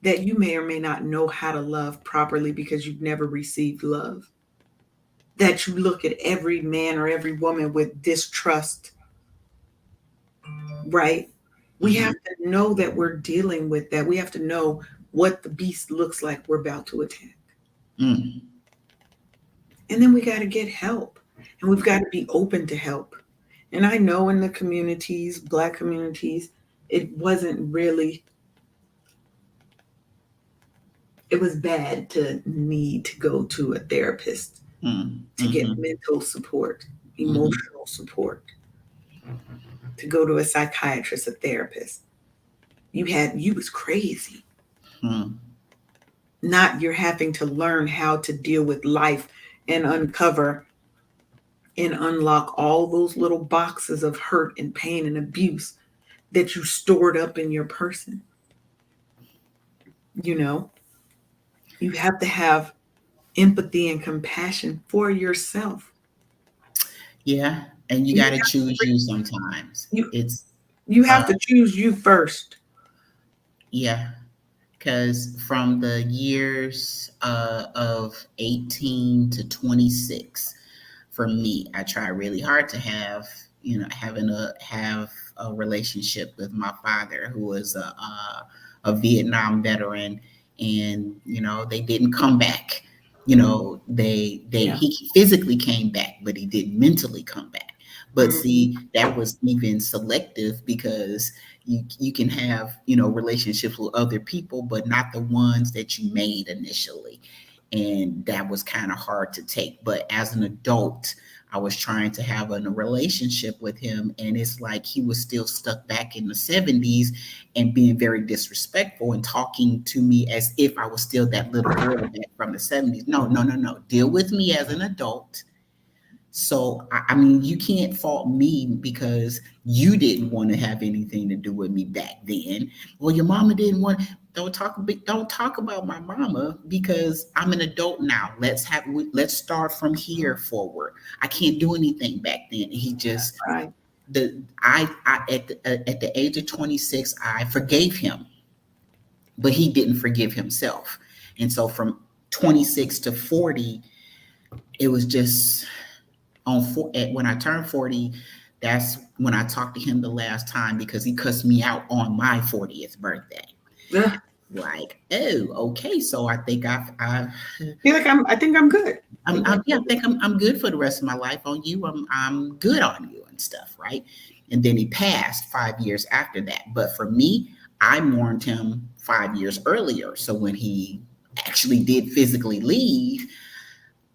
that you may or may not know how to love properly because you've never received love. That you look at every man or every woman with distrust, right? We Mm-hmm. have to know that we're dealing with that. We have to know what the beast looks like we're about to attack. Mm. And then we got to get help. And we've got to be open to help. And I know in the communities, Black communities, it wasn't really, it was bad to need to go to a therapist Mm. to get Mm-hmm. mental support, Mm-hmm. emotional support, to go to a psychiatrist, a therapist. You was crazy. Mm. Not you're having to learn how to deal with life and uncover and unlock all those little boxes of hurt and pain and abuse that you stored up in your person. You know, you have to have empathy and compassion for yourself. Yeah. And you You got to choose you sometimes. you It's, you uh, have to choose you first. yeah. Because from the years of 18 to 26, for me, I try really hard to have, have a relationship with my father, who was a Vietnam veteran, and they didn't come back. Yeah. He physically came back, but he didn't mentally come back. But Mhm. see, that was even selective, because you can have relationships with other people, but not the ones that you made initially, and that was kind of hard to take. But as an adult, I was trying to have a relationship with him, and it's like he was still stuck back in the 70s and being very disrespectful and talking to me as if I was still that little girl back from the 70s. No, no, no, no. Deal with me as an adult. So, I mean, you can't fault me because you didn't want to have anything to do with me back then. Well, your mama didn't want. Don't talk about my mama, because I'm an adult now. Let's start from here forward. I can't do anything back then. He just Right. the I at the age of 26, I forgave him, but he didn't forgive himself. And so from 26 to 40, it was just when I turned 40. That's when I talked to him the last time, because he cussed me out on my 40th birthday. Ugh. Like, oh, okay, so I think Feel like I think I'm good. I think yeah, I think I'm good for the rest of my life on you. I'm good on you and stuff, right? And then he passed 5 years after that. But for me, I mourned him 5 years earlier. So when he actually did physically leave,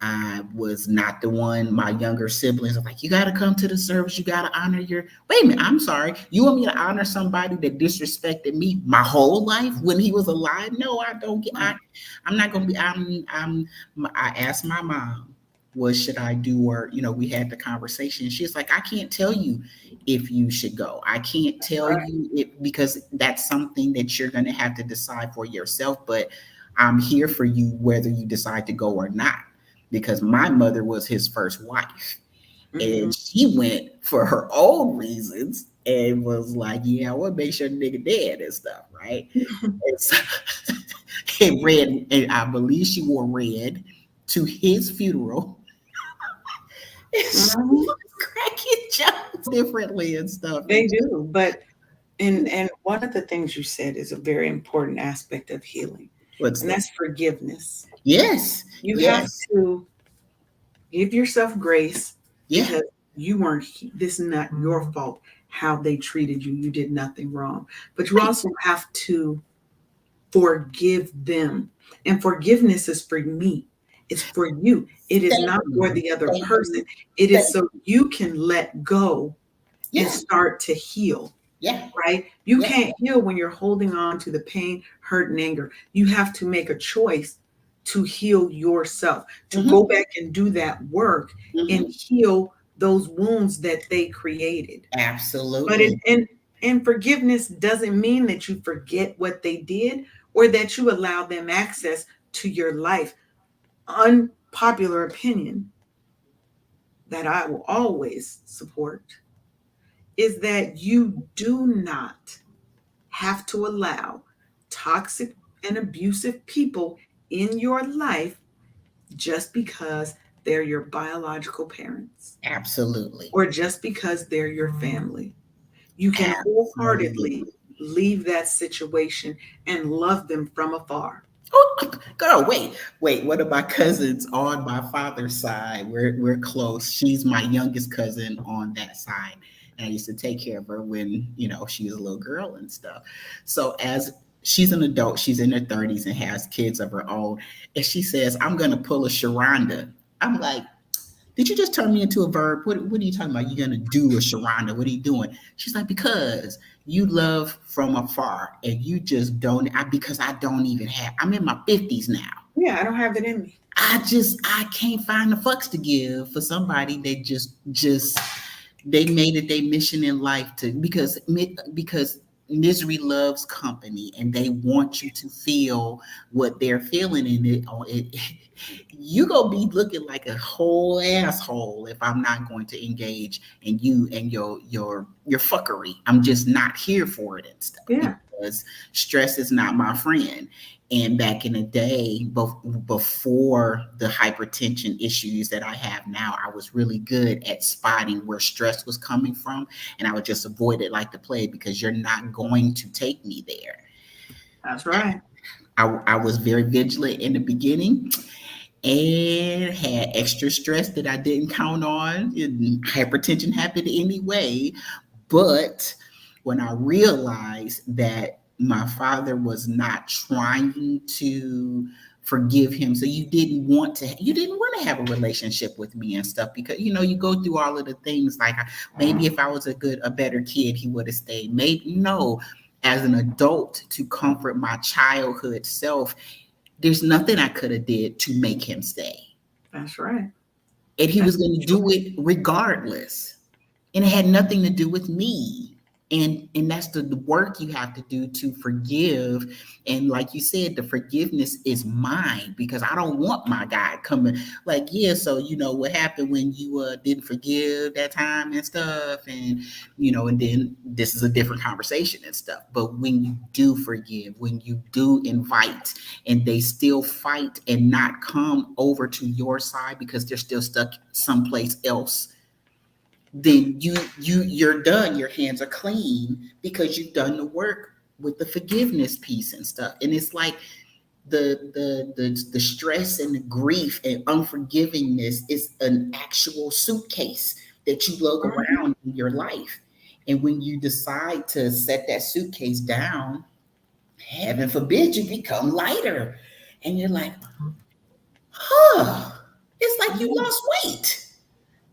I was not the one. My younger siblings are like, you got to come to the service. You got to honor your. Wait a minute, I'm sorry. You want me to honor somebody that disrespected me my whole life when he was alive? No, I don't get. I'm not gonna be. I asked my mom, what should I do? Or we had the conversation. She's like, I can't tell you if you should go. I can't tell right. you it, because that's something that you're gonna have to decide for yourself. But I'm here for you whether you decide to go or not, because my mother was his first wife, Mhm. and she went for her own reasons and was like, yeah, I want to make sure the nigga dead and stuff, right? And, so, and red, and I believe she wore red to his funeral. And she Mhm. was cracking jokes differently and stuff. They do, but and one of the things you said is a very important aspect of healing, What's and that? that's forgiveness. Yes, You have yes, to give yourself grace yeah, because you weren't, this is not your fault how they treated you. You did nothing wrong. But you right. also have to forgive them. And forgiveness is for me, it's for you. It is Thank not for you, the other thank person. you, It thank is so you can let go and yeah, start to heal, yeah, right? You yeah, can't heal when you're holding on to the pain, hurt, and anger. You have to make a choice to heal yourself, to go mm-hmm, back and do that work and mm-hmm, heal those wounds that they created. But Absolutely. and forgiveness doesn't mean that you forget what they did or that you allow them access to your life. Unpopular opinion that I will always support is that you do not have to allow toxic and abusive people in your life just because they're your biological parents Absolutely. or just because they're your family. You can wholeheartedly Absolutely. leave that situation and love them from afar. Oh, girl, wait. What about cousins on my father's side? We're close. She's my youngest cousin on that side, and I used to take care of her when she was a little girl and stuff. So as she's an adult, she's in her 30s and has kids of her own, and she says, "I'm gonna pull a Sharonda." I'm like, did you just turn me into a verb? What are you talking about? You're gonna do a Sharonda? What are you doing? She's like, because you love from afar and you just don't. Because I don't even have. I'm in my 50s now. Yeah, I don't have it in me. I can't find the fucks to give for somebody that just they made it their mission in life to because misery loves company and they want you to feel what they're feeling in it. You gonna be looking like a whole asshole if I'm not going to engage in you and your fuckery. I'm just not here for it and stuff Yeah, because stress is not my friend. And back in the day, before the hypertension issues that I have now, I was really good at spotting where stress was coming from. And I would just avoid it like the plague because you're not going to take me there. that's right. I was very vigilant in the beginning and had extra stress that I didn't count on. And hypertension happened anyway. But when I realized that my father was not trying to forgive him, so you didn't want to have a relationship with me and stuff because you go through all of the things like maybe if I was a better kid he would have stayed. Maybe no, as an adult to comfort my childhood self, there's nothing I could have did to make him stay, That's right. and he That's was going to do it regardless, and it had nothing to do with me. And that's the work you have to do to forgive. And like you said, the forgiveness is mine because I don't want my guy coming like, yeah, so what happened when you didn't forgive that time and stuff, and then this is a different conversation and stuff. But when you do forgive, when you do invite, and they still fight and not come over to your side because they're still stuck someplace else, then you're done. Your hands are clean because you've done the work with the forgiveness piece and stuff. And it's like the stress and the grief and unforgivingness is an actual suitcase that you lug Mhm. around in your life. And when you decide to set that suitcase down, heaven forbid you become lighter. And you're like, huh, it's like you Yeah. lost weight,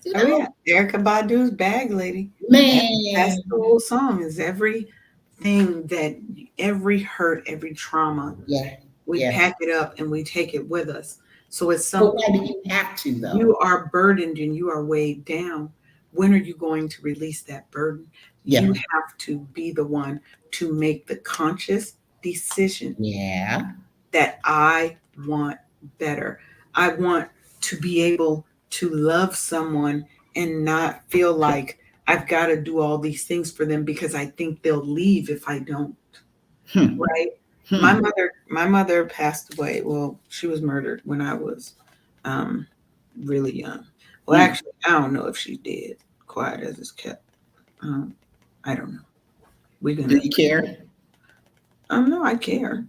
you Oh know? yeah, Erica Badu's Bag Lady. That's Man, the whole song. Is everything that every hurt, every trauma, yeah, we yeah. pack it up and we take it with us. So at some But why do point you have to though? you are burdened and you are weighed down. When are you going to release that burden? You Yeah, have to be the one to make the conscious decision yeah. that I want better. I want to be able to love someone and not feel like I've got to do all these things for them because I think they'll leave if I don't. Hmm, Right? My hmm. mother passed away. Well, she was murdered when I was um, really young. Well, Hmm. actually, I don't know if she did. Quiet as it's kept. Um, I don't know. We're Do gonna. you care? No, I care,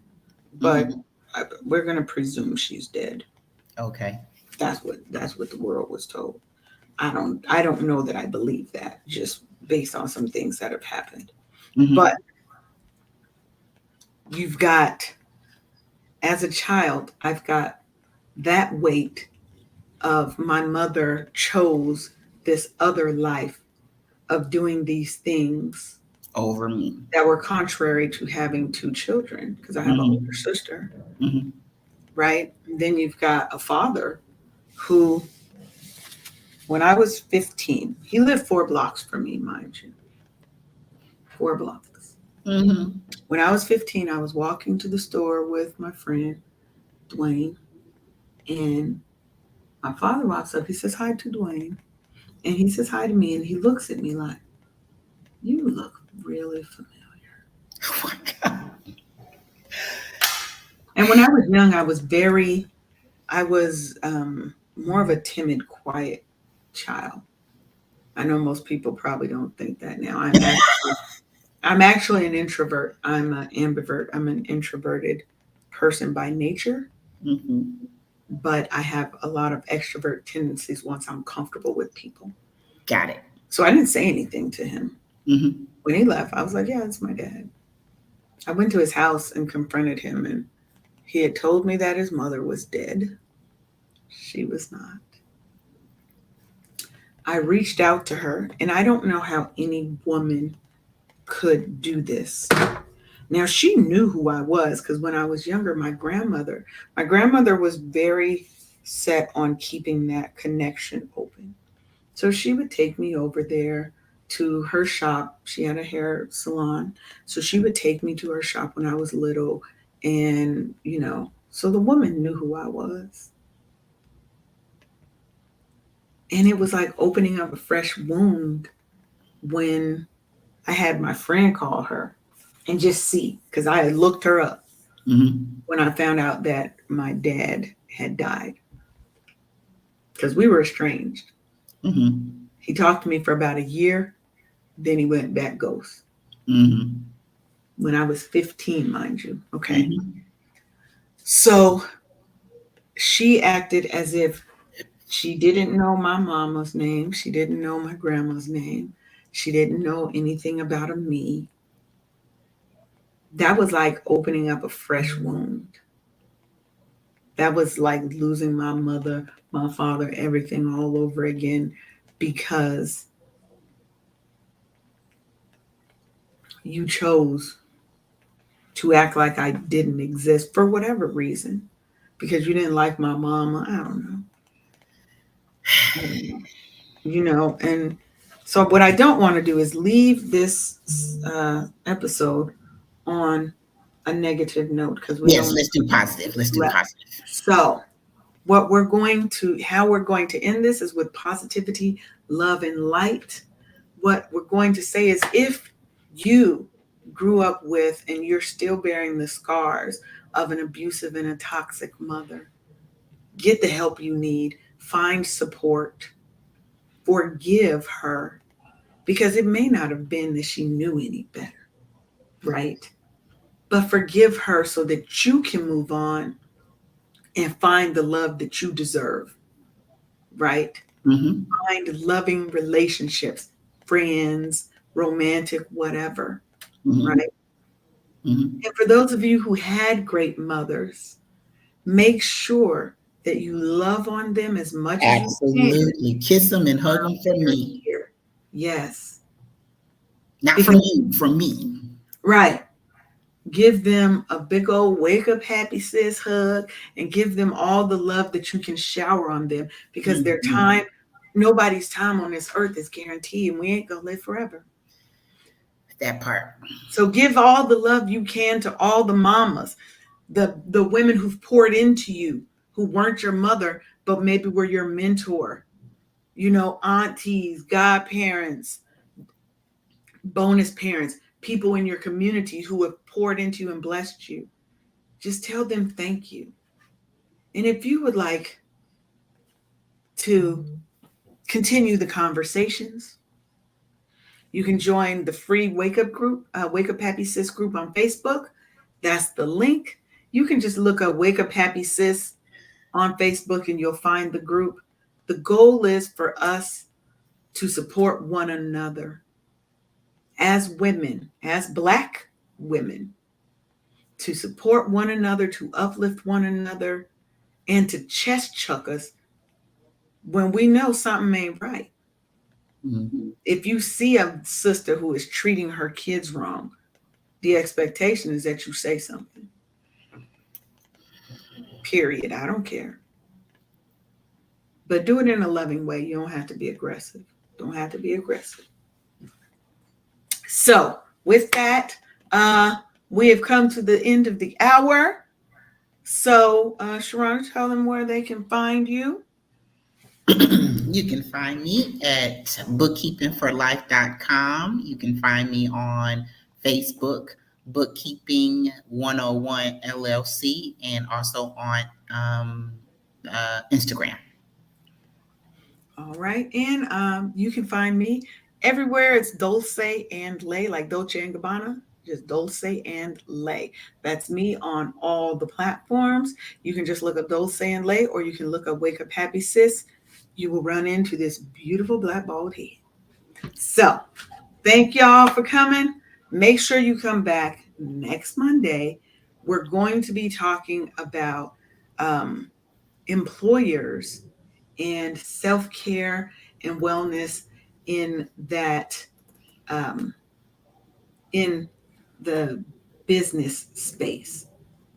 but Hmm. we're gonna presume she's dead. Okay. That's what the world was told. I don't know that I believe that just based on some things that have happened. But Hmm. you've got as a child, I've got that weight of my mother chose this other life of doing these things Over me. that were contrary to having two children because I have an older Hmm. sister, Hmm. right? And then you've got a father who When I was 15, he lived 4 blocks from me, mind you, 4 blocks. Mm-hmm. When I was 15, I was walking to the store with my friend, Dwayne, and my father walks up. He says hi to Dwayne, and he says hi to me, and he looks at me like, "You look really familiar." Oh my God. And when I was young, I was more of a timid, quiet child. I know most people probably don't think that now. I'm actually an introvert. I'm an ambivert. I'm an introverted person by nature, Mm-hmm. but I have a lot of extrovert tendencies once I'm comfortable with people. Got it. So I didn't say anything to him. Mm-hmm. When he left, I was like, yeah, that's my dad. I went to his house and confronted him, and he had told me that his mother was dead. She was not. I reached out to her, and I don't know how any woman could do this. Now she knew who I was because when I was younger, my grandmother was very set on keeping that connection open. So she would take me over there to her shop. She had a hair salon. So she would take me to her shop when I was little. And, so the woman knew who I was. And it was like opening up a fresh wound when I had my friend call her and just see, because I had looked her up Mm-hmm. when I found out that my dad had died, because we were estranged. Mm-hmm. He talked to me for about a year, then he went back ghost Mm-hmm. when I was 15, mind you. Okay. Mm-hmm. So she acted as if she didn't know my mama's name. She didn't know my grandma's name. She didn't know anything about a me. That was like opening up a fresh wound. That was like losing my mother, my father, everything all over again because you chose to act like I didn't exist for whatever reason. Because you didn't like my mama. I don't know. I don't know. And so what I don't want to do is leave this episode on a negative note because we Yes, don't let's do positive. Let's do let. positive. So how we're going to end this is with positivity, love, and light. What we're going to say is if you grew up with and you're still bearing the scars of an abusive and a toxic mother, get the help you need, find support, forgive her, because it may not have been that she knew any better, right? But forgive her so that you can move on and find the love that you deserve, right? Mm-hmm. Find loving relationships, friends, romantic, whatever, Mm-hmm. right? Mm-hmm. And for those of you who had great mothers, make sure that you love on them as much as you can Absolutely. Kiss them and hug while them from they're me. here. Yes, Not from because you, from me. right, give them a big old wake up happy sis hug and give them all the love that you can shower on them because their Mm-hmm. time, nobody's time on this earth is guaranteed and we ain't gonna live forever. That part. So give all the love you can to all the mamas, the women who've poured into you, who weren't your mother, but maybe were your mentor, aunties, godparents, bonus parents, people in your community who have poured into you and blessed you. Just tell them thank you. And if you would like to continue the conversations, you can join the free Wake Up group, Wake Up Happy Sis group on Facebook. That's the link. You can just look up Wake Up Happy Sis on Facebook and you'll find the group. The goal is for us to support one another as women, as Black women, to support one another, to uplift one another, and to chest chuck us when we know something ain't right. Mm-hmm. If you see a sister who is treating her kids wrong, the expectation is that you say something. Period. I don't care. but do it in a loving way. You don't have to be aggressive. Don't have to be aggressive. So, with that, uh, we have come to the end of the hour. So, Sharon, tell them where they can find you. You can find me at bookkeepingforlife.com. You can find me on Facebook, Bookkeeping 101 LLC, and also on Instagram. All right. And you can find me everywhere. It's Dulce and Lay, like Dolce and Gabbana, just Dulce and Lay. That's me on all the platforms. You can just look up Dulce and Lay, or you can look up Wake Up Happy Sis. You will run into this beautiful black bald head. So, thank y'all for coming. Make sure you come back next Monday. We're going to be talking about um, employers and self care and wellness in that um, in the business space.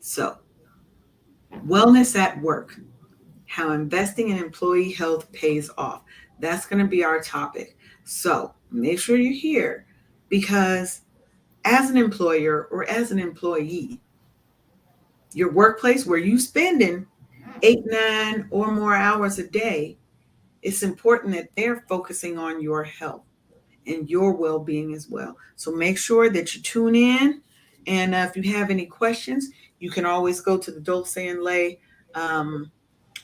So, wellness at work, how investing in employee health pays off. That's going to be our topic. So, make sure you're here because as an employer or as an employee, your workplace where you spending 8, 9 or more hours a day, it's important that they're focusing on your health and your well-being as well. So make sure that you tune in. And if you have any questions, you can always go to the Dulce and Lay um,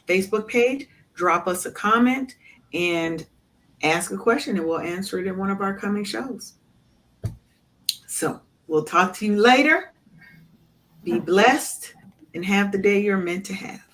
Facebook page, drop us a comment, and ask a question, and we'll answer it in one of our coming shows. So we'll talk to you later. Be blessed and have the day you're meant to have.